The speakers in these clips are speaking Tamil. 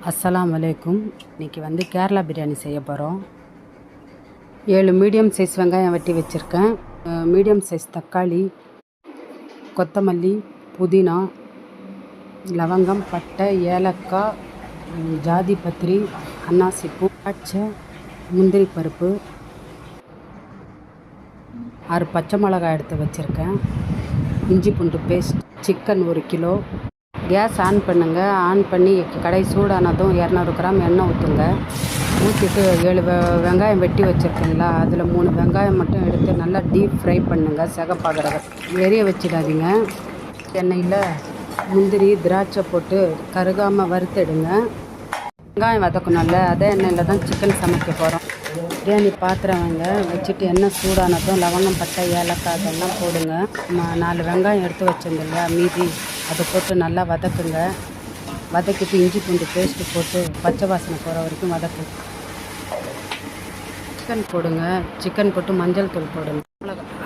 அஸ்ஸலாமு அலைக்கும். இன்றைக்கி வந்து கேரளா பிரியாணி செய்ய போகிறோம். 7 மீடியம் சைஸ் வெங்காயம் வெட்டி வச்சுருக்கேன். மீடியம் சைஸ் தக்காளி, கொத்தமல்லி, புதினா, லவங்கம், பட்டை, ஏலக்காய், ஜாதி பத்திரி, அன்னாசிப்பூ, திராட்சை, முந்திரி பருப்பு, 6 பச்சை மிளகாய் எடுத்து வச்சுருக்கேன். இஞ்சி பூண்டு paste, chicken 1 kilo. Gas on பண்ணுங்கள். ஆன் பண்ணி கடை சூடானதும் 200 கிராம் எண்ணெய் ஊற்றுங்க. ஊற்றிட்டு 7 வெங்காயம் வெட்டி வச்சுருக்கீங்களா, அதில் 3 வெங்காயம் மட்டும் எடுத்து நல்லா டீப் ஃப்ரை பண்ணுங்கள். சிகப்பாகிறத எரிய வச்சிடாதீங்க. எண்ணெயில் முந்திரி, திராட்சை போட்டு கருகாமல் வறுத்தெடுங்க. வெங்காயம் வதக்கணும்ல, அதே எண்ணெயில் தான் சிக்கன் சமைக்க போகிறோம். பிரியாணி பாத்திரம் வச்சுட்டு எண்ணெய் சூடானதும் லவங்கம், பட்டை, ஏலக்காய் அதெல்லாம் போடுங்க. 4 வெங்காயம் எடுத்து வச்சுருந்தோம்ல மீதி, அதை போட்டு நல்லா வதக்குங்க. வதக்கிட்டு இஞ்சி பூண்டு பேஸ்ட்டு போட்டு பச்சை வாசனை போகிற வரைக்கும் வதக்குங்க. சிக்கன் போடுங்க. சிக்கன் போட்டு மஞ்சள் தூள் போடுங்க.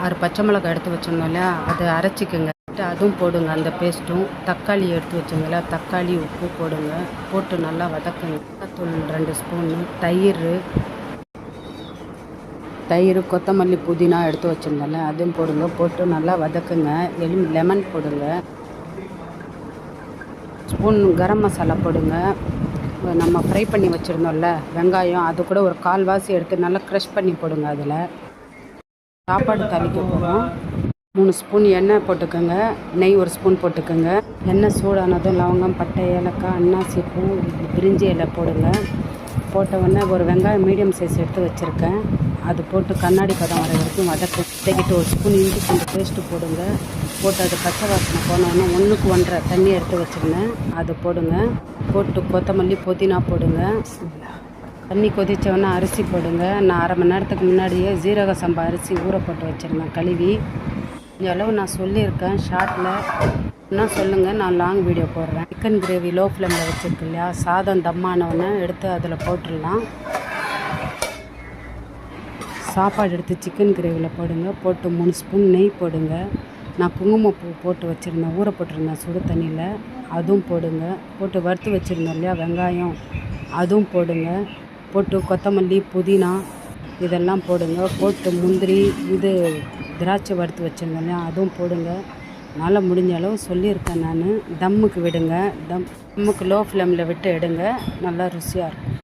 6 பச்சை மிளகாய் எடுத்து வச்சுருந்தோம்ல, அதை அரைச்சிக்குங்க. அதுவும் போடுங்க. அந்த பேஸ்ட்டும் தக்காளி எடுத்து வச்சுங்களா, தக்காளி, உப்பு போடுங்க. போட்டு நல்லா வதக்குங்க. தூள் 2 ஸ்பூனு, தயிர், கொத்தமல்லி, புதினா எடுத்து வச்சுருந்தோம்ல, அதுவும் போடுங்க. போட்டு நல்லா வதக்குங்க. லெமன் போடுங்க. ஸ்பூன் கரம் மசாலா போடுங்க. நம்ம ஃப்ரை பண்ணி வச்சுருந்தோம்ல வெங்காயம், அது கூட ஒரு 1/4 வாசி எடுத்து நல்லா க்ரஷ் பண்ணி போடுங்க. அதில் சாப்பாடு தாளிக்க போகிறோம். 3 ஸ்பூன் எண்ணெய் போட்டுக்கோங்க. நெய் 1 ஸ்பூன் போட்டுக்கோங்க. எண்ணெய் சூடானதும் லவங்கம், பட்டை, ஏலக்காய், அன்னாசிப்பூ, பிரிஞ்சி இலை போடுங்க. போட்ட உடனே ஒரு வெங்காயம் மீடியம் சைஸ் எடுத்து வச்சுருக்கேன், அது போட்டு கண்ணாடி பதம் வர வரைக்கும் வதக்கிட்டு 1 ஸ்பூன் இஞ்சி பூண்டு பேஸ்ட்டு போடுங்க. போட்டு அது பச்சை வாசனை போனோடனே 1க்கு 1.5 தண்ணி எடுத்து வச்சுருந்தேன், அது போடுங்க. போட்டு கொத்தமல்லி, புதினா போடுங்க. தண்ணி கொதித்தோடனே அரிசி போடுங்க. நான் 1/2 மணி நேரத்துக்கு முன்னாடியே ஜீரக சம்பா அரிசி ஊற போட்டு வச்சுருந்தேன் கழுவி. இந்த அளவு நான் சொல்லியிருக்கேன் ஷார்ட்டில். என்ன சொல்லுங்கள், நான் லாங் வீடியோ போடுறேன். சிக்கன் கிரேவி லோ ஃப்ளேமில் வச்சுருக்கு இல்லையா, சாதம் தம்மானவொன்னே எடுத்து அதில் போட்டுடலாம். சாப்பாடு எடுத்து சிக்கன் கிரேவியில் போடுங்க. போட்டு 3 ஸ்பூன் நெய் போடுங்க. நான் குங்குமப்பூ போட்டு வச்சுருந்தேன், ஊற போட்டிருந்தேன் சுடு தண்ணியில், அதுவும் போடுங்க. போட்டு வறுத்து வச்சுருந்தோம் இல்லையா வெங்காயம், அதுவும் போடுங்க. போட்டு கொத்தமல்லி, புதினா இதெல்லாம் போடுங்க. போட்டு முந்திரி, திராட்சை வறுத்து வச்சுருந்தேன் இல்லையா, அதுவும் போடுங்க. நல்லா முடிஞ்ச அளவு சொல்லியிருக்கேன் நான். தம்முக்கு விடுங்க. தம்முக்கு லோ ஃப்ளேமில் விட்டு எடுங்க. நல்லா ருசியாக இருக்கும்.